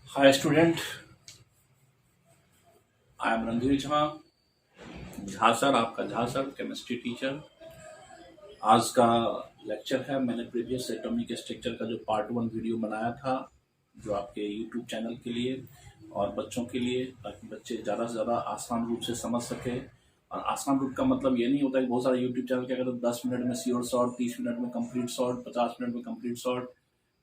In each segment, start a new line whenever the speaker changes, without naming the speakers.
Hi student, I am Randhir Jha, Jha sir, आपका Jha sir, chemistry teacher. आज का लेक्चर है, मैंने प्रीवियस एटॉमिक स्ट्रक्चर का जो पार्ट 1 वीडियो बनाया था, जो आपके यूट्यूब चैनल के लिए और बच्चों के लिए, ताकि बच्चे ज़्यादा से ज़्यादा आसान रूप से समझ सके। और आसान रूप का मतलब ये नहीं होता कि बहुत सारे यूट्यूब चैनल क्या करते हैं 10 मिनट में श्योर शॉर्ट, 30 मिनट में कंप्लीट शॉर्ट, 50 मिनट में कंप्लीट शॉर्ट।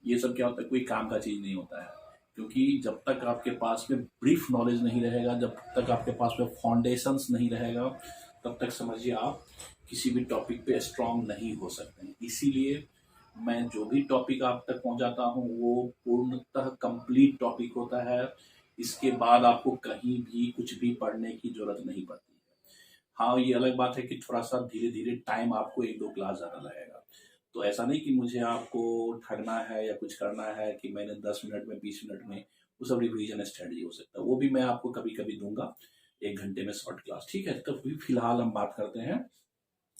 ये सब क्या होता है, कोई काम का चीज़ नहीं होता है। क्योंकि जब तक आपके पास में ब्रीफ नॉलेज नहीं रहेगा, जब तक आपके पास में फाउंडेशंस नहीं रहेगा, तब तक समझिए आप किसी भी टॉपिक पे स्ट्रांग नहीं हो सकते हैं। इसीलिए मैं जो भी टॉपिक आप तक पहुंचाता हूं वो पूर्णतः कंप्लीट टॉपिक होता है। इसके बाद आपको कहीं भी कुछ भी पढ़ने की जरूरत नहीं पड़ती है। हाँ, ये अलग बात है कि थोड़ा सा धीरे धीरे टाइम आपको 1-2 क्लास ज़्यादा लगेगा। तो ऐसा नहीं कि मुझे आपको ठगना है या कुछ करना है कि मैंने 10 मिनट में, 20 मिनट में वो सब रिवीजन स्टडी हो सकता है। वो भी मैं आपको कभी कभी दूंगा 1 घंटे में शॉर्ट क्लास, ठीक है। तो फिलहाल हम बात करते हैं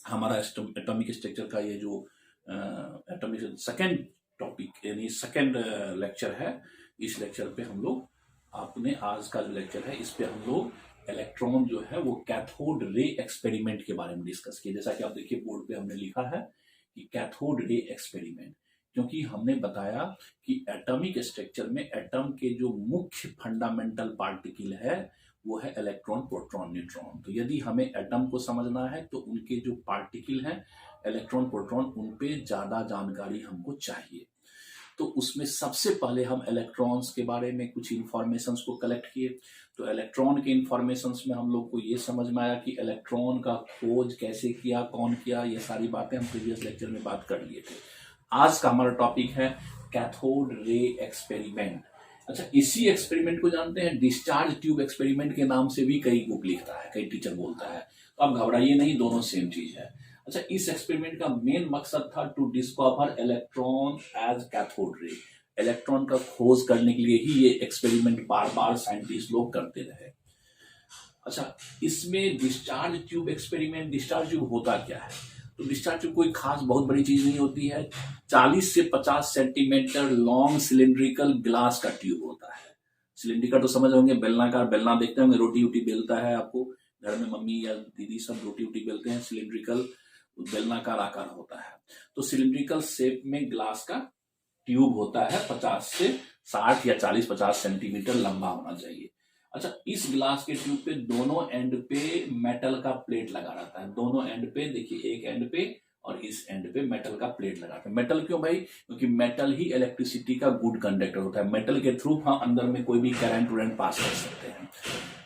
हमारा एटॉमिक स्ट्रक्चर का, ये जो एटॉमिक सेकेंड टॉपिक यानी सेकेंड लेक्चर है। इस लेक्चर पे हम लोग, आपने आज का जो लेक्चर है इस पे हम लोग इलेक्ट्रॉन जो है वो कैथोड रे एक्सपेरिमेंट के बारे में डिस्कस किए। जैसा कि आप देखिए बोर्ड पे हमने लिखा है कि कैथोड रे एक्सपेरिमेंट, क्योंकि हमने बताया कि एटॉमिक स्ट्रक्चर में एटम के जो मुख्य फंडामेंटल पार्टिकल है वो है इलेक्ट्रॉन, प्रोटॉन, न्यूट्रॉन। तो यदि हमें एटम को समझना है तो उनके जो पार्टिकल हैं इलेक्ट्रॉन, प्रोटॉन, उन पे ज्यादा जानकारी हमको चाहिए। तो उसमें सबसे पहले हम इलेक्ट्रॉन्स के बारे में कुछ इंफॉर्मेशंस को कलेक्ट किए। तो इलेक्ट्रॉन के इंफॉर्मेशंस में हम लोग को ये समझ में आया कि इलेक्ट्रॉन का खोज कैसे किया, कौन किया, ये सारी बातें हम प्रीवियस लेक्चर में बात कर लिए थे। आज का हमारा टॉपिक है कैथोड रे एक्सपेरिमेंट। अच्छा, इसी एक्सपेरिमेंट को जानते हैं डिस्चार्ज ट्यूब एक्सपेरिमेंट के नाम से भी कई बुक लिखता है, कई टीचर बोलता है। तो आप घबराइए नहीं, दोनों सेम चीज है। अच्छा, इस एक्सपेरिमेंट का मेन मकसद था to discover electron as cathode ray. Electron का खोज करने के लिए ही ये एक्सपेरिमेंट बार बार साइंटिस्ट लोग करते रहे। अच्छा, इसमें discharge tube experiment, discharge tube होता क्या है? तो डिस्चार्ज ट्यूब कोई खास बहुत बड़ी चीज नहीं होती है। 40 से 50 सेंटीमीटर लॉन्ग सिलिंड्रिकल ग्लास का ट्यूब होता है। सिलिंड्रिकल तो समझ होंगे, बेलनाकार, बेलना देखते होंगे, रोटी वोटी बेलता है, आपको घर में मम्मी या दीदी सब रोटी वोटी बेलते हैं। सिलिंड्रिकल बेलनाकार आकार होता है। तो सिलिंड्रिकल शेप में ग्लास का ट्यूब होता है, 50 से 60 या 40-50 सेंटीमीटर लंबा होना चाहिए। अच्छा, इस ग्लास के ट्यूब पे दोनों एंड पे मेटल का प्लेट लगा रहता है। दोनों एंड पे देखिए, एक एंड पे और इस एंड पे मेटल का प्लेट लगा रहता है। मेटल क्यों भाई? क्योंकि मेटल ही इलेक्ट्रिसिटी का गुड कंडक्टर होता है। मेटल के थ्रू हम अंदर में कोई भी करंट वरेंट पास कर सकते हैं।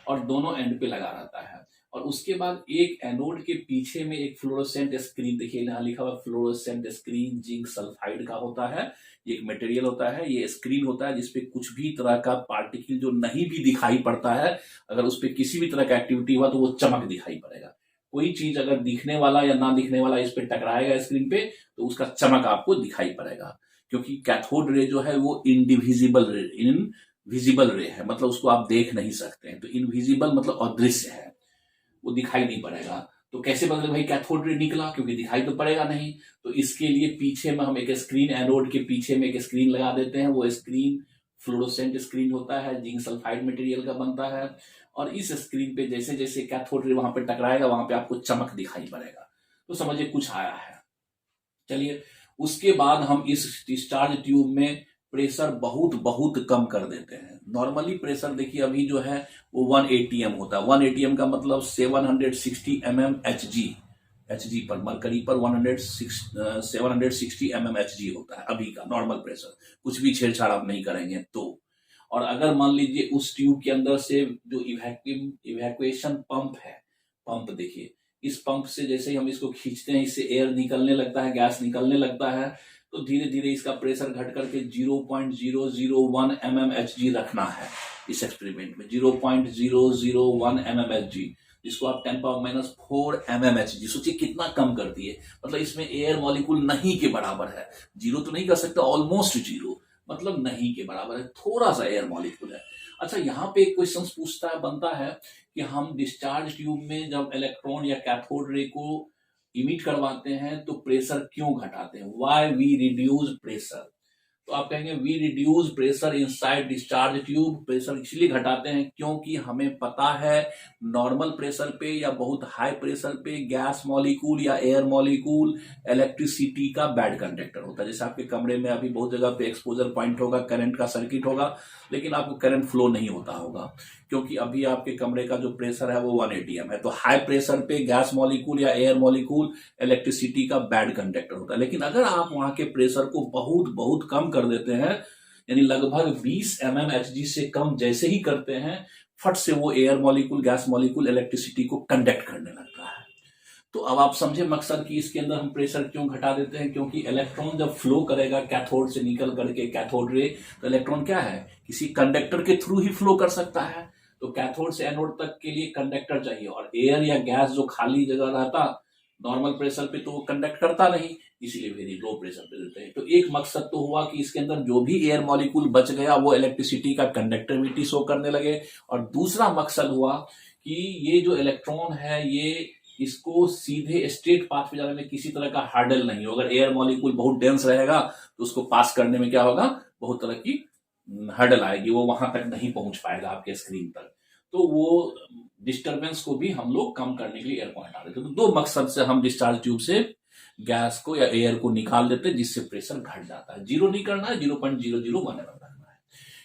और दोनों एंड पे लगा रहता है। और उसके बाद एक एनोड के पीछे में एक फ्लोरोसेंट स्क्रीन, देखिए यहाँ लिखा हुआ फ्लोरोसेंट स्क्रीन जिंक सल्फाइड का होता है। ये एक मटेरियल होता है, ये स्क्रीन होता है जिसपे कुछ भी तरह का पार्टिकल जो नहीं भी दिखाई पड़ता है, अगर उस पर किसी भी तरह का एक्टिविटी हुआ तो वो चमक दिखाई पड़ेगा। कोई चीज अगर दिखने वाला या ना दिखने वाला इस पे टकराएगा स्क्रीन पे तो उसका चमक आपको दिखाई पड़ेगा। क्योंकि कैथोड रे जो है वो इनविजिबल रे है, मतलब उसको आप देख नहीं सकते हैं। तो इनविजिबल मतलब अदृश्य है, वो दिखाई नहीं पड़ेगा। तो कैसे बदले भाई कैथोड रे निकला? क्योंकि दिखाई तो पड़ेगा नहीं। तो इसके लिए पीछे में हम एक स्क्रीन, एनोड के पीछे में एक स्क्रीन लगा देते हैं। वो स्क्रीन फ्लोरोसेंट स्क्रीन होता है, जिंक सल्फाइड मटेरियल का बनता है। और इस स्क्रीन पे जैसे जैसे कैथोड रे वहां पे टकराएगा वहां पे आपको चमक दिखाई पड़ेगा। तो समझिए कुछ आया है। चलिए, उसके बाद हम इस डिस्चार्ज ट्यूब में प्रेशर बहुत बहुत कम कर देते हैं। नॉर्मली प्रेशर देखिए अभी जो है वो 1 atm होता है। 1 atm का मतलब 760 mmHg, एचजी पर, मरकरी पर 760 mmHg होता है अभी का नॉर्मल प्रेशर। कुछ भी छेड़छाड़ आप नहीं करेंगे तो। और अगर मान लीजिए उस ट्यूब के अंदर से जो इवैक्यूएशन पंप है, पंप देखिए, इस पंप से जैसे ही हम इसको खींचते हैं इससे एयर निकलने लगता है, गैस निकलने लगता है। तो धीरे धीरे इसका प्रेशर घट करके 0.001 mmHg रखना है इस एक्सपेरिमेंट में। 0.001 mmHg, जिसको आप 10⁻⁴ mmHg, सोचिए कितना कम कर दिए। मतलब इसमें एयर मॉलिक्यूल नहीं के बराबर है। जीरो तो नहीं कर सकता, ऑलमोस्ट जीरो, मतलब नहीं के बराबर है, थोड़ा सा एयर मॉलिक्यूल है। अच्छा, यहाँ पे एक क्वेश्चन पूछता है, बनता है कि हम डिस्चार्ज ट्यूब में जब इलेक्ट्रॉन या कैथोड रे को इमिट करवाते हैं तो प्रेशर क्यों घटाते हैं? Why we reduce pressure? तो आप कहेंगे we reduce pressure inside discharge tube. Pressure इसलिए घटाते हैं क्योंकि हमें पता है नॉर्मल प्रेशर पे या बहुत हाई प्रेशर पे गैस मॉलिक्यूल या एयर मॉलिक्यूल इलेक्ट्रिसिटी का बैड कंडक्टर होता है। जैसे आपके कमरे में अभी बहुत जगह पे एक्सपोजर पॉइंट होगा, करंट का सर्किट होगा, लेकिन आपको करंट फ्लो नहीं होता होगा क्योंकि अभी आपके कमरे का जो प्रेशर है वो 1 atm है। तो हाई प्रेशर पे गैस मॉलिक्यूल या एयर मॉलिक्यूल इलेक्ट्रिसिटी का बैड कंडक्टर होता है। लेकिन अगर आप वहां के प्रेशर को बहुत बहुत कम कर देते हैं, यानी लगभग 20 mmHg से कम जैसे ही करते हैं, फट से वो air molecule gas molecule electricity को कंडक्ट करने लगता है। तो अब आप समझे मकसद कि इसके अंदर हम प्रेशर क्यों घटा देते हैं, क्योंकि इलेक्ट्रॉन जब फ्लो करेगा कैथोड से निकल करके कैथोड रे, तो इलेक्ट्रॉन क्या है, किसी कंडक्टर के थ्रू ही फ्लो कर सकता है। तो कैथोड से एनोड तक के लिए कंडक्टर चाहिए, और एयर या गैस जो खाली जगह रहता नॉर्मल प्रेशर पे तो वो कंडक्ट करता नहीं, इसलिए वेरी लो प्रेशर पे देते हैं। तो एक मकसद तो हुआ कि इसके अंदर जो भी एयर मॉलिक्यूल बच गया वो इलेक्ट्रिसिटी का कंडक्टिविटी शो करने लगे, और दूसरा मकसद हुआ कि ये जो इलेक्ट्रॉन है ये इसको सीधे स्ट्रेट पाथ पे जाने में किसी तरह का हार्डल नहीं हो। अगर एयर मॉलिक्यूल बहुत डेंस रहेगा तो उसको पास करने में क्या होगा, बहुत तरह की हर्डल आएगी, वो वहां तक नहीं पहुंच पाएगा आपके स्क्रीन तक। तो वो डिस्टरबेंस को भी हम लोग कम करने के लिए एयर पॉइंट आ देते। तो दो मकसद से हम डिस्चार्ज ट्यूब से गैस को या एयर को निकाल देते हैं, जिससे प्रेशर घट जाता है। 0 नहीं करना है, 0.001 रखना है।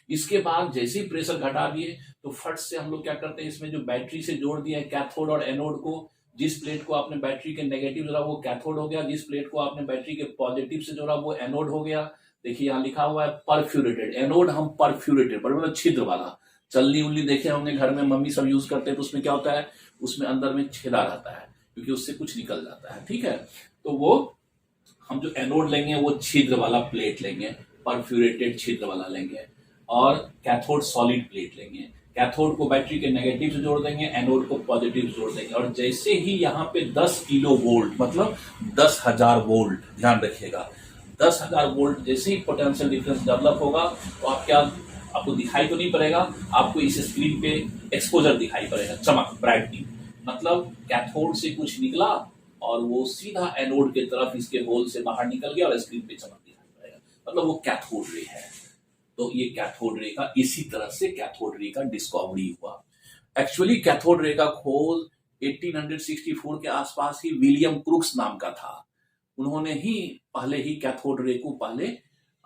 इसके बाद जैसे ही प्रेशर घटा दिए तो फट से हम लोग क्या करते हैं, इसमें जो बैटरी से जोड़ दिया है कैथोड और एनोड को, जिस प्लेट को आपने बैटरी के नेगेटिव जोड़ा वो कैथोड हो गया, जिस प्लेट को आपने बैटरी के पॉजिटिव से जोड़ा वो एनोड हो गया। देखिए यहाँ लिखा हुआ है परफ्यूरेटेड, एनोड हम परफ्यूरेटेड, मतलब छिद्र वाला। चलनी उल्ली देखे होंगे घर में, मम्मी सब यूज करते हैं, तो उसमें क्या होता है, उसमें अंदर में छेदा रहता है क्योंकि उससे कुछ निकल जाता है। ठीक है, तो वो हम जो एनोड लेंगे वो छिद्र वाला प्लेट लेंगे, परफ्यूरेटेड छिद्र वाला लेंगे, और कैथोड सॉलिड प्लेट लेंगे। कैथोड को बैटरी के नेगेटिव से जोड़ देंगे, एनोड को पॉजिटिव से जोड़ देंगे। और जैसे ही यहाँ पे 10 किलो वोल्ट मतलब 10,000 वोल्ट, ध्यान रखिएगा 10,000 वोल्ट जैसे ही पोटेंशियल डिफरेंस डेवलप होगा तो आप क्या, आपको दिखाई तो नहीं पड़ेगा, आपको इस स्क्रीन पे एक्सपोजर दिखाई पड़ेगा, चमक, ब्राइटनिंग। मतलब कैथोड से कुछ निकला और वो सीधा एनोड के तरफ इसके होल से बाहर निकल गया और स्क्रीन पे चमक दिखाई पड़ेगा, मतलब वो कैथोड रे है। तो ये कैथोड रे का, इसी तरह से कैथोड रे का डिस्कवरी हुआ। एक्चुअली कैथोड रे का खोज 1864 के आसपास ही विलियम क्रूक्स नाम का था। उन्होंने ही पहले ही कैथोड रे को पहले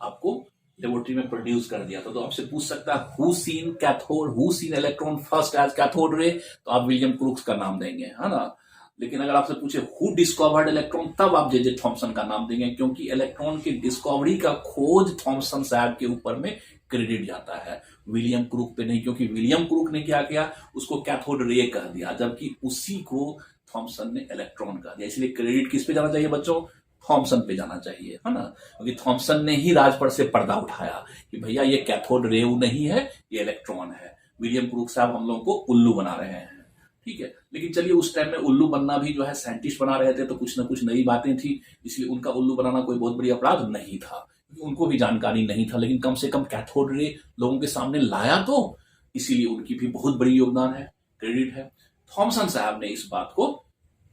आपको लेबोरेटरी में प्रोड्यूस कर दिया था। तो आपसे पूछ सकता है who seen cathode, who seen electron first as cathode ray, तो आप विलियम क्रूक्स का नाम देंगे, है ना। लेकिन अगर आपसे पूछे हु डिस्कवर्ड इलेक्ट्रॉन, तब आप जे थॉमसन का नाम देंगे, क्योंकि इलेक्ट्रॉन की डिस्कवरी का खोज थॉमसन साहब के ऊपर में क्रेडिट जाता है, विलियम क्रूक पे नहीं। क्योंकि विलियम क्रूक ने क्या किया, उसको कैथोड रे कह दिया, जबकि उसी को थॉमसन ने इलेक्ट्रॉन कह दिया। इसलिए क्रेडिट किस पे जाना चाहिए बच्चों, थॉमसन पे जाना चाहिए, है ना। क्योंकि थॉमसन ने ही राजपट से पर्दा उठाया कि भैया ये कैथोड रे नहीं है, ये इलेक्ट्रॉन है। विलियम क्रूक साहब हम लोगों को उल्लू बना रहे हैं, ठीक है। लेकिन चलिए उस टाइम में उल्लू बनना भी जो है साइंटिस्ट बना रहे थे, तो कुछ ना कुछ नई बातें थी, इसलिए उनका उल्लू बनाना कोई बहुत बड़ी अपराध नहीं था, उनको भी जानकारी नहीं था। लेकिन कम से कम कैथोड रे लोगों के सामने लाया, तो इसीलिए उनकी भी बहुत बड़ी योगदान है, क्रेडिट है। थॉमसन साहब ने इस बात को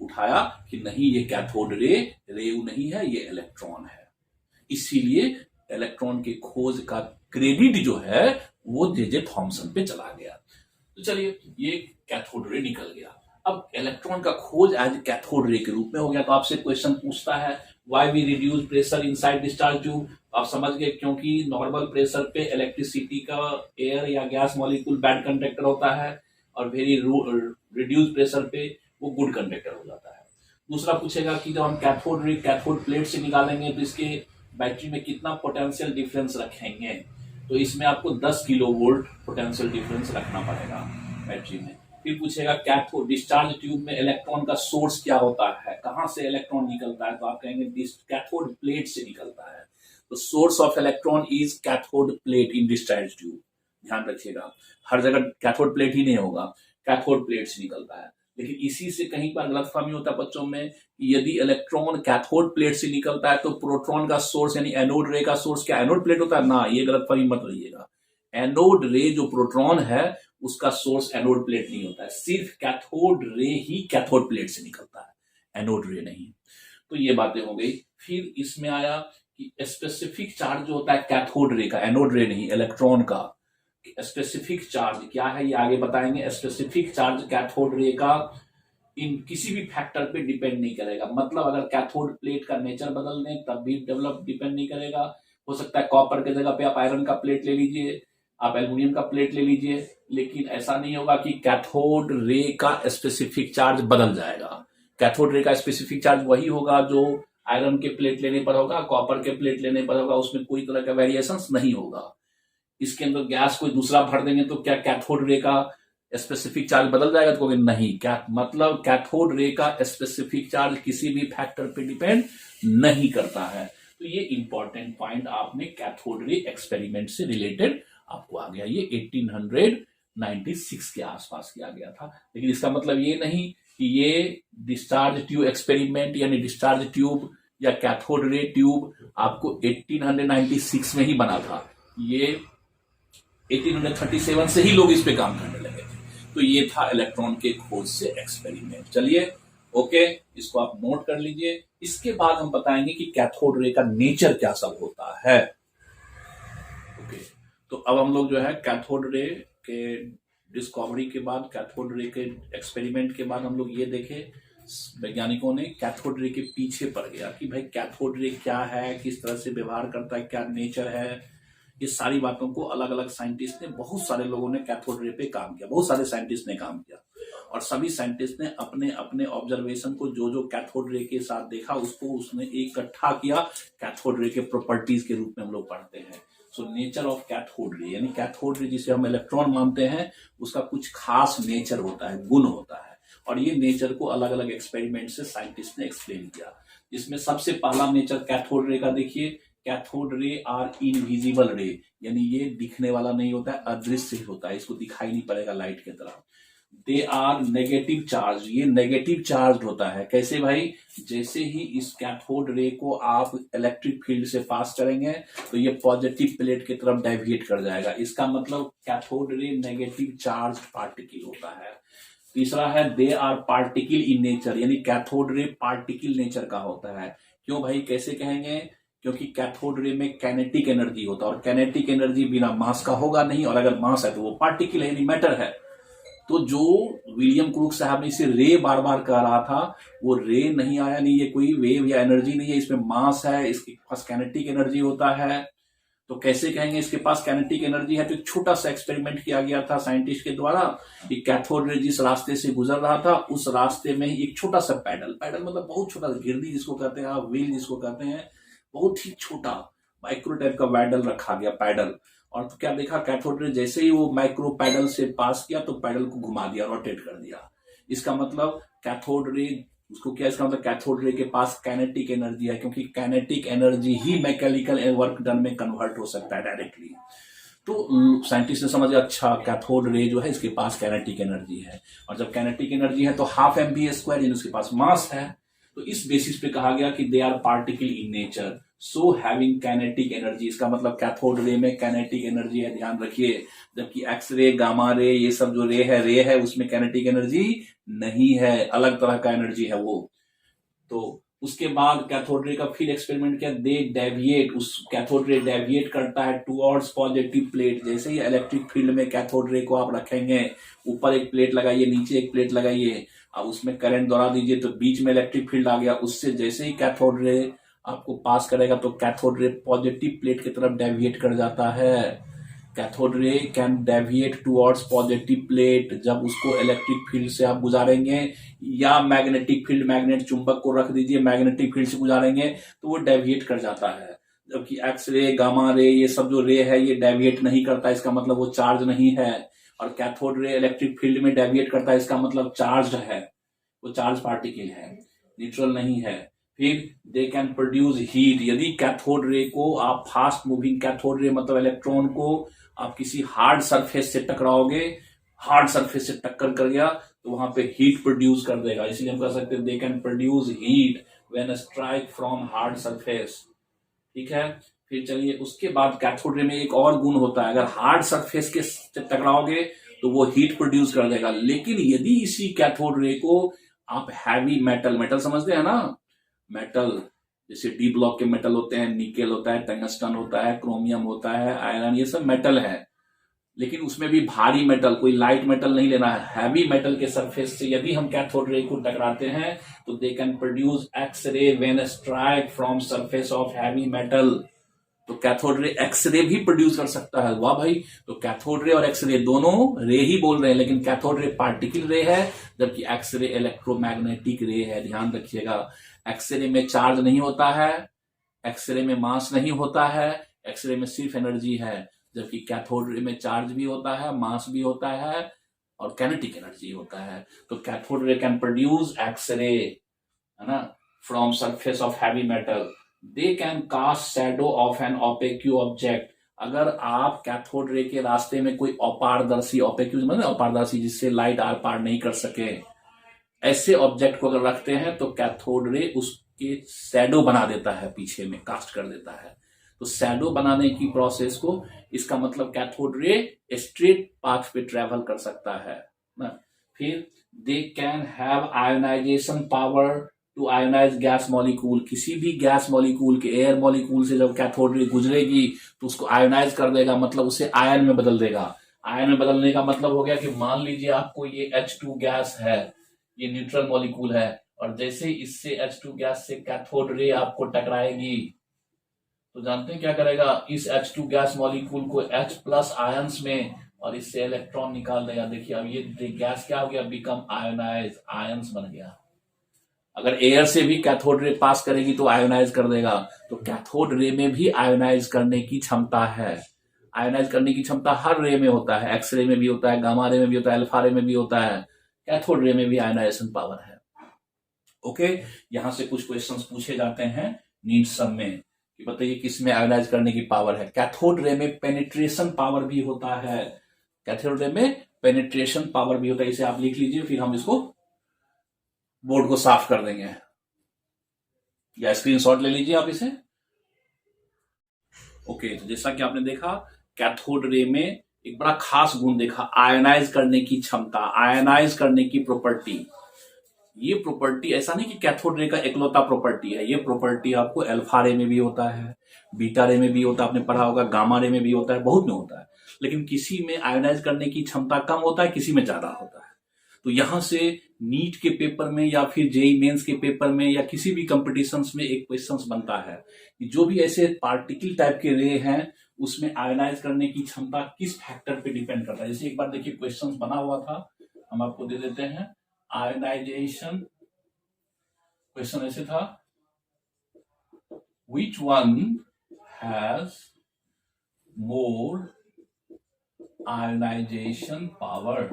उठाया कि नहीं, ये कैथोड रे नहीं है, ये इलेक्ट्रॉन है। इसीलिए इलेक्ट्रॉन के खोज का क्रेडिट जो है वो जे थॉमसन पे चला गया। तो चलिए ये कैथोड रे निकल गया। अब इलेक्ट्रॉन का खोज एज कैथोड रे के रूप में हो गया। तो आपसे क्वेश्चन पूछता है why we reduce pressure inside discharge tube. आप समझ गए, क्योंकि नॉर्मल प्रेशर पे इलेक्ट्रिसिटी का एयर या गैस मॉलिक्यूल बैड कंडक्टर होता है, और वेरी रिड्यूस प्रेशर पे वो गुड कंडक्टर हो जाता है। दूसरा पूछेगा कि जब हम कैथोड प्लेट से निकालेंगे तो इसके बैटरी में कितना पोटेंशियल डिफरेंस रखेंगे, तो इसमें आपको 10 किलो वोल्ट पोटेंशियल डिफरेंस रखना पड़ेगा बैटरी में। फिर पूछेगा कैथोड डिस्चार्ज ट्यूब में इलेक्ट्रॉन का सोर्स क्या होता है, कहां से इलेक्ट्रॉन निकलता है, तो आप कहेंगे कैथोड प्लेट से निकलता है। तो source of electron is cathode plate in discharge tube. ध्यान रखिएगा, हर जगह कैथोड प्लेट ही नहीं होगा, कैथोड प्लेट से निकलता है। लेकिन इसी से कहीं पर गलतफहमी होता है बच्चों में, यदि इलेक्ट्रॉन कैथोड प्लेट से निकलता है तो प्रोटॉन का सोर्स यानी एनोड रे का सोर्स क्या एनोड प्लेट होता है ना, ये गलतफहमी मत रहिएगा। एनोड रे जो प्रोटॉन है उसका सोर्स एनोड प्लेट नहीं होता है, सिर्फ कैथोड रे ही कैथोड प्लेट से निकलता है, एनोड रे नहीं। तो ये बातें हो गई। फिर इसमें आया कि स्पेसिफिक चार्ज जो होता है कैथोड रे का, एनोड रे नहीं, इलेक्ट्रॉन का स्पेसिफिक चार्ज क्या है ये आगे बताएंगे। स्पेसिफिक चार्ज कैथोड रे का इन किसी भी फैक्टर पे डिपेंड नहीं करेगा। मतलब अगर कैथोड प्लेट का नेचर बदल दें तब भी डेवलप डिपेंड नहीं करेगा। हो सकता है कॉपर के जगह पे आप आयरन का प्लेट ले लीजिए, आप एल्यूमिनियम का प्लेट ले लीजिए, लेकिन ऐसा नहीं होगा कि कैथोड रे का स्पेसिफिक चार्ज बदल जाएगा। कैथोड रे का स्पेसिफिक चार्ज वही होगा जो आयरन के प्लेट लेने पर होगा, कॉपर के प्लेट लेने पर होगा, उसमें कोई तरह का वेरिएशन नहीं होगा। इसके अंदर गैस कोई दूसरा भर देंगे तो क्या कैथोड रे का स्पेसिफिक चार्ज बदल जाएगा? तो कहोगे नहीं, क्या मतलब कैथोड रे का स्पेसिफिक चार्ज किसी भी फैक्टर पे डिपेंड नहीं करता है। तो ये इंपॉर्टेंट पॉइंट आपने कैथोड रे एक्सपेरिमेंट से रिलेटेड आपको आ गया। ये 1896 के आसपास किया गया था, लेकिन इसका मतलब ये नहीं कि ये डिस्चार्ज ट्यूब एक्सपेरिमेंट यानी डिस्चार्ज ट्यूब या कैथोड रे ट्यूब आपको 1896 में ही बना था। ये 1837 से ही लोग इस पे काम करने लगे थे। तो ये था इलेक्ट्रॉन के खोज से एक्सपेरिमेंट। चलिए ओके, इसको आप नोट कर लीजिए। इसके बाद हम बताएंगे कि कैथोड रे का नेचर क्या सब होता है। ओके, तो अब हम लोग जो है कैथोड रे के डिस्कवरी के बाद, कैथोड रे के एक्सपेरिमेंट के बाद हम लोग ये देखे वैज्ञानिकों ने कैथोड रे के पीछे पड़ गया कि भाई कैथोड रे क्या है, किस तरह से व्यवहार करता है, क्या नेचर है। ये सारी बातों को अलग अलग साइंटिस्ट ने, बहुत सारे लोगों ने कैथोड रे पे काम किया, बहुत सारे साइंटिस्ट ने काम किया, और सभी साइंटिस्ट ने अपने अपने ऑब्जर्वेशन को जो जो कैथोड रे के साथ देखा उसको उसने इकट्ठा किया, कैथोड रे के प्रॉपर्टीज के रूप में हम लोग पढ़ते हैं। So nature of cathode ray, यानी कैथोड रे जिसे हम इलेक्ट्रॉन मानते हैं उसका कुछ खास नेचर होता है, गुण होता है, और ये नेचर को अलग अलग एक्सपेरिमेंट से साइंटिस्ट ने एक्सप्लेन किया। इसमें सबसे पहला नेचर कैथोड रे का देखिए, कैथोड रे आर इनविजिबल रे, यानी ये दिखने वाला नहीं होता है, अदृश्य होता है, इसको दिखाई नहीं पड़ेगा लाइट की तरह। दे आर नेगेटिव चार्ज, ये नेगेटिव चार्ज होता है। कैसे भाई? जैसे ही इस कैथोड रे को आप इलेक्ट्रिक फील्ड से पास करेंगे तो ये पॉजिटिव प्लेट की तरफ डेविएट कर जाएगा। इसका मतलब cathode ray negative charge particle होता है। तीसरा है they are particle in nature, यानी कैथोड रे पार्टिकल नेचर का होता है। क्यों भाई, कैसे कहेंगे? क्योंकि कैथोड रे में कैनेटिक एनर्जी होता है, और कैनेटिक एनर्जी बिना मास का होगा नहीं, और अगर मास है तो वो पार्टिकल है, यानी मैटर है। तो जो विलियम क्रूक साहब ने इसे रे बार बार कह रहा था, वो रे नहीं आया, नहीं ये कोई वेव या एनर्जी नहीं है, इसमें मास है, इसके पास कैनेटिक एनर्जी होता है। तो कैसे कहेंगे इसके पास कैनेटिक एनर्जी है? तो एक छोटा सा एक्सपेरिमेंट किया गया था साइंटिस्ट के द्वारा कि कैथोड रे जिस रास्ते से गुजर रहा था उस रास्ते में ही एक छोटा सा पैडल मतलब बहुत छोटा, गिरनी जिसको कहते हैं आप, व्हील जिसको कहते हैं, बहुत ही छोटा माइक्रो टाइप का पैडल रखा गया, पैडल। और तो क्या देखा, कैथोड रे जैसे ही वो माइक्रो पैडल से पास किया तो पैडल को घुमा दिया, रोटेट कर दिया। इसका मतलब कैथोड रे, उसको क्या, इसका मतलब कैथोड रे के पास कैनेटिक एनर्जी है, क्योंकि कैनेटिक एनर्जी ही मैकेनिकल वर्क डन में कन्वर्ट हो सकता है डायरेक्टली। तो साइंटिस्ट ने समझा अच्छा कैथोड रे जो है इसके पास कैनेटिक एनर्जी है, और जब कैनेटिक एनर्जी है तो हाफ mv², यानी उसके पास मास है। तो इस बेसिस पे कहा गया कि they are particle in nature so having kinetic energy. इसका मतलब कैथोड रे में काइनेटिक एनर्जी है, ध्यान रखिए। जबकि एक्सरे, गामा रे, ये सब जो रे है उसमें काइनेटिक एनर्जी नहीं है, अलग तरह का एनर्जी है वो। तो उसके बाद कैथोड रे का फिर एक्सपेरिमेंट किया, दे डेविएट, उस कैथोड रे डेविएट करता है टुवर्ड्स पॉजिटिव प्लेट। जैसे ही इलेक्ट्रिक फील्ड में कैथोड रे को आप रखेंगे, ऊपर एक प्लेट लगाइए, नीचे एक प्लेट लगाइए, अब उसमें करंट दौड़ा दीजिए तो बीच में इलेक्ट्रिक फील्ड आ गया। उससे जैसे ही कैथोड रे आपको पास करेगा तो कैथोड रे पॉजिटिव प्लेट की तरफ डेविएट कर जाता है। Cathode ray can deviate towards positive plate, जब उसको इलेक्ट्रिक फील्ड से आप गुजारेंगे, या मैग्नेटिक फील्ड, मैग्नेट चुंबक को रख दीजिए, मैग्नेटिक फील्ड से गुजारेंगे तो वो डेविएट कर जाता है। जबकि एक्सरे, गामा रे, ये सब जो रे है ये डेविएट नहीं करता, इसका मतलब वो चार्ज नहीं है। और कैथोड रे इलेक्ट्रिक फील्ड में डेविएट करता है, इसका मतलब चार्ज है, वो चार्ज पार्टिकल है, न्यूट्रल नहीं है। फिर दे कैन प्रोड्यूस हीट, यदि कैथोड रे को आप फास्ट मूविंग कैथोड रे मतलब इलेक्ट्रॉन को आप किसी हार्ड सरफेस से टकराओगे, हार्ड सरफेस से टक्कर कर गया तो वहां पे हीट प्रोड्यूस कर देगा, इसलिए हम कह सकते हैं they can produce heat when strike from hard surface. ठीक है, फिर चलिए उसके बाद कैथोड रे में एक और गुण होता है, अगर हार्ड सरफेस के टकराओगे तो वो हीट प्रोड्यूस कर देगा। लेकिन यदि इसी कैथोड रे को आप हैवी मेटल समझते हैं ना, मेटल जैसे डी ब्लॉक के मेटल होते हैं, निकेल होता है, टंगस्टन होता है, क्रोमियम होता है, आयरन, ये सब मेटल है। लेकिन उसमें भी भारी मेटल, कोई लाइट मेटल नहीं लेना है। हैवी मेटल के सरफेस से यदि हम कैथोड रे को टकराते हैं तो they can produce X ray when strike from surface of heavy metal. तो कैथोड रे एक्सरे भी प्रोड्यूस कर सकता है। वाह भाई, तो कैथोड रे और एक्सरे दोनों रे ही बोल रहे हैं, लेकिन कैथोड रे पार्टिकल रे है जबकि एक्सरे इलेक्ट्रोमैग्नेटिक रे है। ध्यान रखिएगा, एक्सरे में चार्ज नहीं होता है, एक्सरे में मास नहीं होता है, एक्सरे में सिर्फ एनर्जी है, जबकि कैथोड रे में चार्ज भी होता है, मास भी होता है और काइनेटिक एनर्जी होता है। तो cathode ray can produce x ray, है ना, from surface of heavy metal. They can cast shadow of an opaque object. अगर आप कैथोड रे के रास्ते में कोई अपारदर्शी, ओपेक्यू मतलब अपारदर्शी जिससे लाइट आर पार नहीं कर सके, ऐसे ऑब्जेक्ट को अगर रखते हैं तो कैथोड रे उसके शैडो बना देता है, पीछे में कास्ट कर देता है। तो शैडो बनाने की प्रोसेस को, इसका मतलब कैथोड रे स्ट्रेट पाथ पे ट्रेवल कर सकता है ना। फिर they can have ionization power to ionize gas molecule. किसी भी गैस मॉलिक्यूल के, एयर मॉलिक्यूल से जब कैथोड रे गुजरेगी तो उसको आयोनाइज कर देगा, मतलब उसे आयन में बदल देगा। आयन में बदलने का मतलब हो गया कि मान लीजिए आपको ये H2 गैस है, ये न्यूट्रल मॉलिक्यूल है, और जैसे इससे H2 गैस से कैथोड रे आपको टकराएगी तो जानते हैं क्या करेगा, इस H2 गैस मॉलिक्यूल को H प्लस आयंस में और इससे इलेक्ट्रॉन निकाल देगा। देखिए अब ये गैस क्या हो गया, बिकम आयोनाइज, आयंस बन गया। अगर एयर से भी कैथोड रे पास करेगी तो आयोनाइज कर देगा। तो कैथोड रे में भी आयोनाइज करने की क्षमता है। आयोनाइज करने की क्षमता हर रे में होता है, एक्स रे में भी होता है, गामा रे में भी होता है, अल्फा रे में भी होता है, कैथोड रे में भी आयोनाइजेशन पावर है। ओके, यहां से कुछ क्वेश्चंस पूछे जाते हैं नीट सम में कि बताइए किसमें आयोनाइज करने की पावर है। कैथोड रे में पेनिट्रेशन पावर भी होता है, कैथोड रे में पेनिट्रेशन पावर भी होता है। इसे आप लिख लीजिए, फिर हम इसको बोर्ड को साफ कर देंगे, या स्क्रीनशॉट ले लीजिए आप इसे। ओके, तो जैसा कि आपने देखा कैथोड रे में एक बड़ा खास गुण देखा, आयनाइज करने की क्षमता, आयनाइज करने की प्रॉपर्टी। ये प्रॉपर्टी ऐसा नहीं कि कैथोड रे का एकलौता प्रॉपर्टी है, ये प्रॉपर्टी आपको अल्फा रे में भी होता है, बीटा रे में भी होता है, आपने पढ़ा होगा, गामा रे में भी होता है, बहुत में होता है। लेकिन किसी में आयोनाइज करने की क्षमता कम होता है, किसी में ज्यादा होता है। तो यहां से नीट के पेपर में या फिर जेई मेंस के पेपर में या किसी भी कंपटीशंस में एक क्वेश्चंस बनता है कि जो भी ऐसे पार्टिकल टाइप के रे हैं उसमें आयोनाइज करने की क्षमता किस फैक्टर पे डिपेंड करता है। जैसे एक बार देखिए क्वेश्चंस बना हुआ था, हम आपको दे देते हैं। आयोनाइजेशन क्वेश्चन ऐसे था, which one has more ionization power?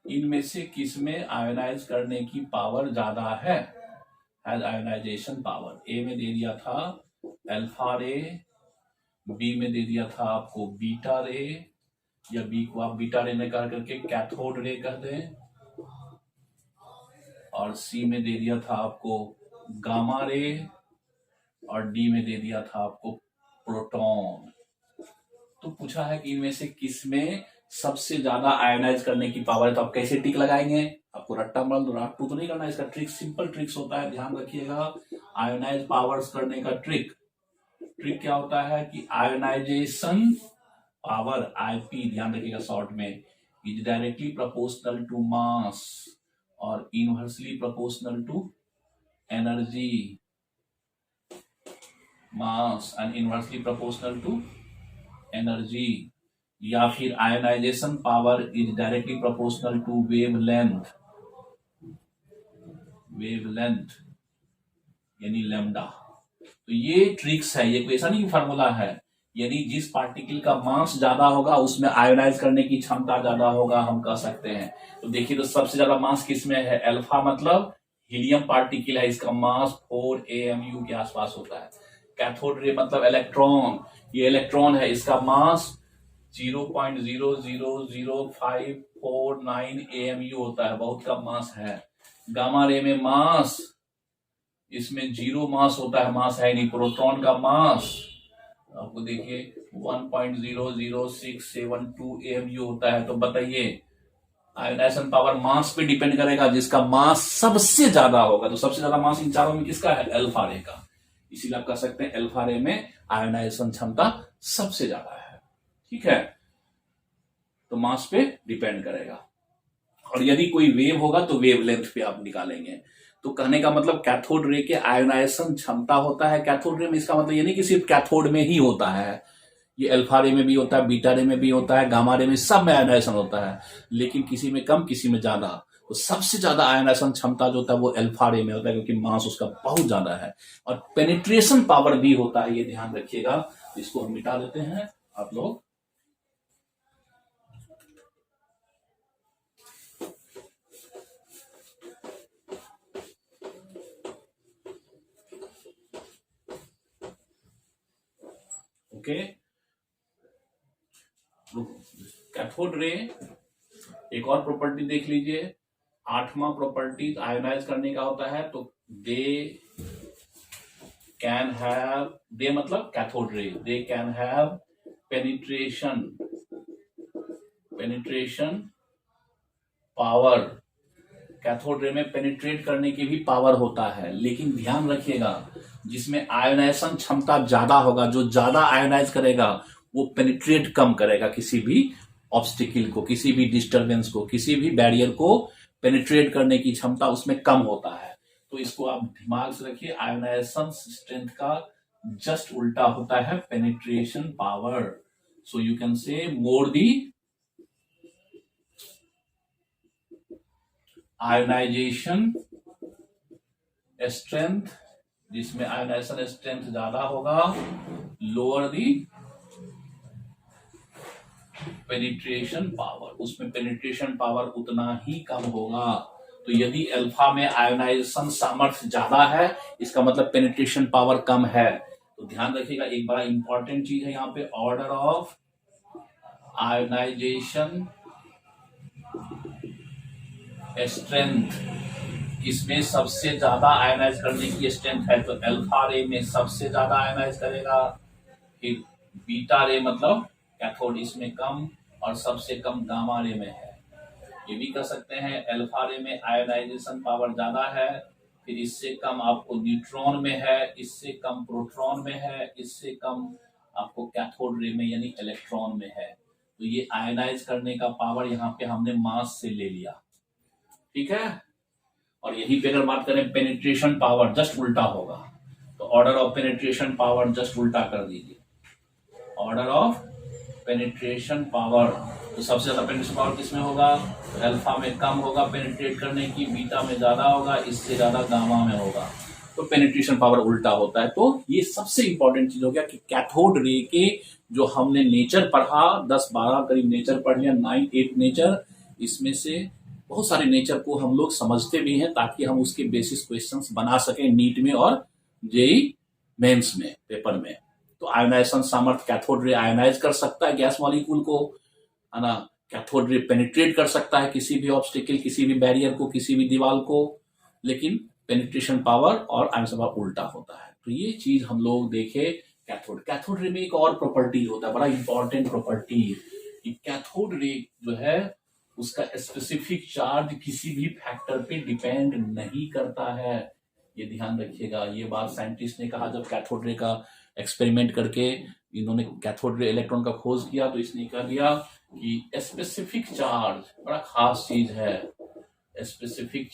इनमें से किसमें आयोनाइज करने की पावर ज्यादा है, हैज आयोनाइजेशन पावर। ए में दे दिया था अल्फा रे, बी में दे दिया था आपको बीटा रे, या बी को आप बीटा रे में कर करके कैथोड रे कह दें, और सी में दे दिया था आपको गामा रे, और डी में दे दिया था आपको प्रोटॉन। तो पूछा है कि इनमें से किसमें सबसे ज्यादा आयोनाइज करने की पावर है। तो आप कैसे टिक लगाएंगे, आपको रट्टा राटू तो नहीं करना, इसका ट्रिक सिंपल ट्रिक्स होता है, ध्यान रखिएगा। आयोनाइज पावर्स करने का ट्रिक क्या होता है कि आयोनाइजेशन पावर, आईपी ध्यान रखिएगा शॉर्ट में, is directly proportional to mass और inversely proportional to energy, mass and inversely proportional to energy. या फिर ionization power is directly proportional to wavelength, यानी लैम्डा। तो ये ट्रिक्स है, ये कोई ऐसा नहीं फार्मूला है, यानी जिस पार्टिकल का मास ज्यादा होगा उसमें आयोनाइज करने की क्षमता ज्यादा होगा, हम कह सकते हैं। तो देखिए, तो सबसे ज्यादा मास किसमें है, अल्फा मतलब हीलियम पार्टिकल है, इसका मास 4 AMU के आसपास होता है। कैथोड रे मतलब इलेक्ट्रॉन, ये इलेक्ट्रॉन है, इसका मास 0.0000549 AMU होता है, बहुत कम मास है। गामा रे में मास, इसमें 0 मास होता है, मास है नहीं। प्रोटॉन का मास आपको देखिए 1.00672 AMU होता है। तो बताइए आयोनाइजेशन पावर मास पे डिपेंड करेगा, जिसका मास सबसे ज्यादा होगा। तो सबसे ज्यादा मास इन चारों में किसका है? अल्फा रे का। इसीलिए आप कह सकते हैं अल्फा रे में आयोनाइजेशन क्षमता सबसे ज्यादा है। ठीक है, तो मास पे डिपेंड करेगा। और यदि कोई वेव होगा तो वेव लेंथ पे आप निकालेंगे। तो कहने का मतलब कैथोड रे के आयोनाइजेशन क्षमता होता है कैथोड रे में। इसका मतलब ये नहीं कि सिर्फ कैथोड में ही होता है, ये अल्फा रे में भी होता है, बीटा रे में भी होता है, गामा रे में, सब में आयोनाइजेशन होता है, लेकिन किसी में कम किसी में ज्यादा। तो सबसे ज्यादा आयोनाइजेशन क्षमता जो होता है वो अल्फा रे में होता है, क्योंकि मास उसका बहुत ज्यादा है। और पेनिट्रेशन पावर भी होता है, ये ध्यान रखिएगा। इसको हम मिटा देते हैं आप लोग। ओके, कैथोड रे एक और प्रॉपर्टी देख लीजिए। 8वां प्रॉपर्टी आयोनाइज करने का होता है। तो दे कैन हैव, दे मतलब cathode ray, they can have penetration power. Cathode ray में पेनिट्रेट करने की भी पावर होता है, लेकिन ध्यान रखिएगा जिसमें आयोनाइजेशन क्षमता ज्यादा होगा, जो ज्यादा आयोनाइज करेगा वो पेनिट्रेट कम करेगा किसी भी ऑब्स्टिकल को, किसी भी डिस्टरबेंस को, किसी भी बैरियर को पेनिट्रेट करने की क्षमता उसमें कम होता है। तो इसको आप दिमाग से रखिए, आयोनाइजेशन स्ट्रेंथ का जस्ट उल्टा होता है penetration power. So you can say more the ionization strength, जिसमें आयोनाइजेशन स्ट्रेंथ ज्यादा होगा, लोअर दी पेनिट्रेशन पावर, उसमें पेनिट्रेशन पावर उतना ही कम होगा। तो यदि अल्फा में आयोनाइजेशन सामर्थ्य ज्यादा है, इसका मतलब पेनिट्रेशन पावर कम है। तो ध्यान रखिएगा, एक बड़ा इंपॉर्टेंट चीज है यहाँ पे, ऑर्डर ऑफ आयोनाइजेशन स्ट्रेंथ। इसमें सबसे ज्यादा आयोनाइज करने की स्ट्रेंथ है, तो अल्फा रे में सबसे ज्यादा आयोनाइज करेगा। फिर बीटा रे मतलब कैथोड, इसमें कम, और सबसे कम गामा रे में है। ये भी कह सकते हैं अल्फा रे में आयोनाइजेशन पावर ज्यादा है, फिर इससे कम आपको न्यूट्रॉन में है, इससे कम प्रोटॉन में है, इससे कम आपको कैथोड रे में यानी इलेक्ट्रॉन में है। तो ये आयोनाइज करने का पावर यहाँ पे हमने मास से ले लिया। ठीक है, और यही पे अगर बात करें पेनिट्रेशन पावर, जस्ट उल्टा होगा। तो order of penetration power just उल्टा कर दीजिए, ऑर्डर ऑफ पेनिट्रेशन पावर। तो सबसे ज्यादा पेनिट्रेशन पावर किसमें होगा? तो अल्फा में कम होगा पेनिट्रेट करने की, बीटा में ज्यादा होगा, इससे ज्यादा गामा में होगा। तो पेनिट्रेशन पावर उल्टा होता है। तो ये सबसे इंपॉर्टेंट चीज हो गया कि कैथोड रे के जो हमने नेचर पढ़ा, 10-12 करीब नेचर पढ़ लिया, 9-8 नेचर, इसमें से बहुत सारे नेचर को हम लोग समझते भी हैं, ताकि हम उसके बेसिस क्वेश्चंस बना सकें नीट में और जेई मेंस में, पेपर में। तो आयोनाइजेशन सामर्थ्य, कैथोड रे आयोनाइज कर सकता है गैस मॉलिक्यूल को, है ना। कैथोड रे पेनिट्रेट कर सकता है किसी भी ऑब्स्टिकल, किसी भी बैरियर को, किसी भी दीवार को, लेकिन पेनिट्रेशन पावर और आयोनाइजेशन पावर उल्टा होता है। तो ये चीज हम लोग देखे कैथोड रे में एक और प्रॉपर्टी होता है, बड़ा इंपॉर्टेंट प्रॉपर्टी, कैथोड रे जो है उसका स्पेसिफिक चार्ज किसी भी फैक्टर पे डिपेंड नहीं करता है। ये ध्यान रखिएगा, ये बात साइंटिस्ट ने कहा जब कैथोड रे का एक्सपेरिमेंट करके इन्होंने कैथोड रे इलेक्ट्रॉन का खोज किया, तो इसने कह दिया कि स्पेसिफिक चार्ज बड़ा खास चीज है। Specific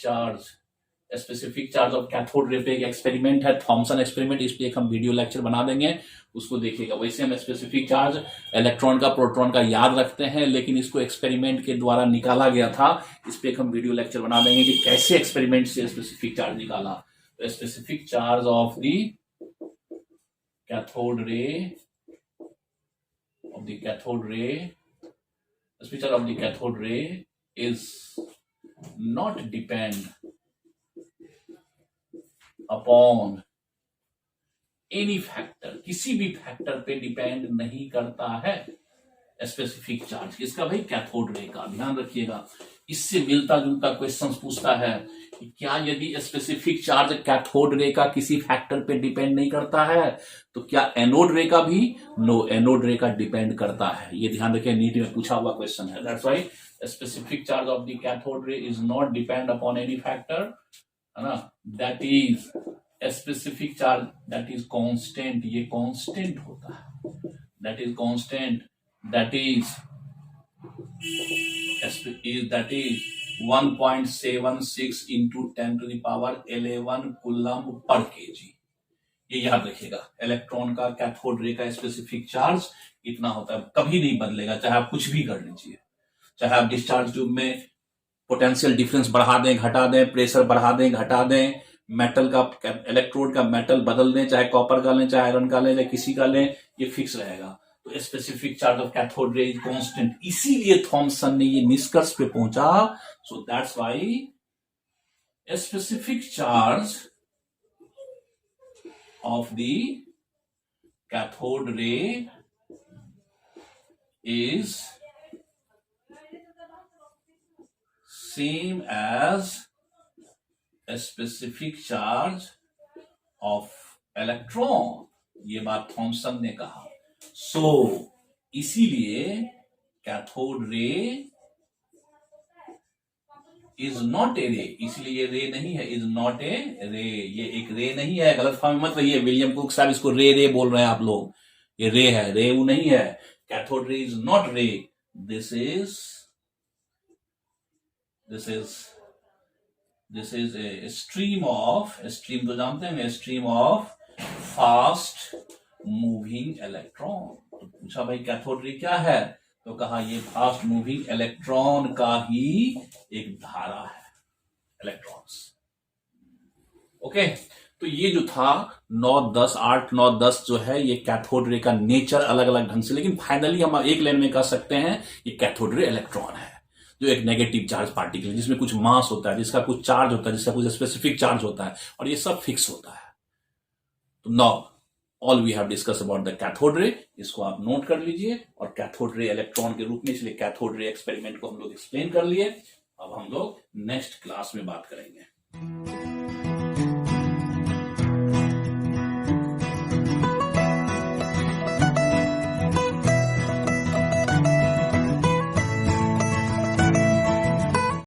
charge of cathode ray पे एक एक्सपेरिमेंट है, थॉमसन एक्सपेरिमेंट, इस पे एक हम वीडियो लेक्चर बना देंगे, उसको देखिएगा। वैसे हम स्पेसिफिक चार्ज इलेक्ट्रॉन का, प्रोटॉन का याद रखते हैं, लेकिन इसको एक्सपेरिमेंट के द्वारा निकाला गया था। इस पे एक हम वीडियो लेक्चर बना देंगे कि कैसे एक्सपेरिमेंट से स्पेसिफिक चार्ज निकाला। तो specific charge of the cathode रे is not depend upon any factor, किसी भी फैक्टर पे डिपेंड नहीं करता है स्पेसिफिक चार्ज। किसका भाई? कैथोड रे का। ध्यान रखिएगा, इससे मिलता जुलता क्वेश्चन पूछता है कि क्या यदि स्पेसिफिक चार्ज कैथोड रे का किसी फैक्टर पे डिपेंड नहीं करता है, तो क्या एनोड रे का भी? नो, एनोड रे का डिपेंड करता है। ये ध्यान रखिए, नीट में पूछा हुआ क्वेश्चन है। That's why specific charge of the cathode रे is not depend upon any factor, है ना, that is specific charge that is constant, ये कांस्टेंट होता है, that is constant, that is 1.76 into 10 to the power 11 coulomb per KG. ये याद रखिएगा, electron का कैथोड रे का स्पेसिफिक चार्ज इतना होता है, कभी नहीं बदलेगा, चाहे आप कुछ भी कर लीजिए, चाहे आप डिस्चार्ज ट्यूब में पोटेंशियल डिफरेंस बढ़ा दें घटा दें, प्रेशर बढ़ा दें घटा दें, मेटल का इलेक्ट्रोड का मेटल बदल दें, चाहे कॉपर का लें, चाहे आयरन का लें, चाहे किसी का लें, ये फिक्स रहेगा। तो specific charge of cathode ray is constant, इसीलिए थॉमसन ने ये निष्कर्ष पे पहुंचा। So that's why specific charge of the cathode ray is same as a specific charge of electron, ये बात थॉमसन ने कहा। सो इसीलिए cathode ray is not a रे, इसलिए ये रे नहीं है, इज नॉट ए रे, ये एक रे नहीं है, गलत फहमी मत रहिए, विलियम कुक साहब इसको रे बोल रहे हैं आप लोग, ये रे है, रे वो नहीं है, कैथोड रे इज नॉट रे, this is a stream of, stream तो जानते हैं, stream of fast moving electron. तो पूछा भाई कैथोड रे क्या है, तो कहा ये फास्ट मूविंग इलेक्ट्रॉन का ही एक धारा है, इलेक्ट्रॉन्स। ओके, तो ये जो था 9, 10, 8, 9, 10 जो है ये कैथोड रे का नेचर अलग अलग ढंग से, लेकिन फाइनली हम एक लाइन में कह सकते हैं ये कैथोड रे इलेक्ट्रॉन है, जो एक नेगेटिव चार्ज पार्टिकल, जिसमें कुछ मास होता है, जिसका कुछ चार्ज होता है, जिसका कुछ स्पेसिफिक चार्ज होता है, और ये सब फिक्स होता है। तो now all we have discuss about the cathode ray, इसको आप नोट कर लीजिए, और कैथोड रे इलेक्ट्रॉन के रूप में, इसलिए कैथोड रे एक्सपेरिमेंट को हम लोग एक्सप्लेन कर लिए। अब हम लोग नेक्स्ट क्लास में बात करेंगे।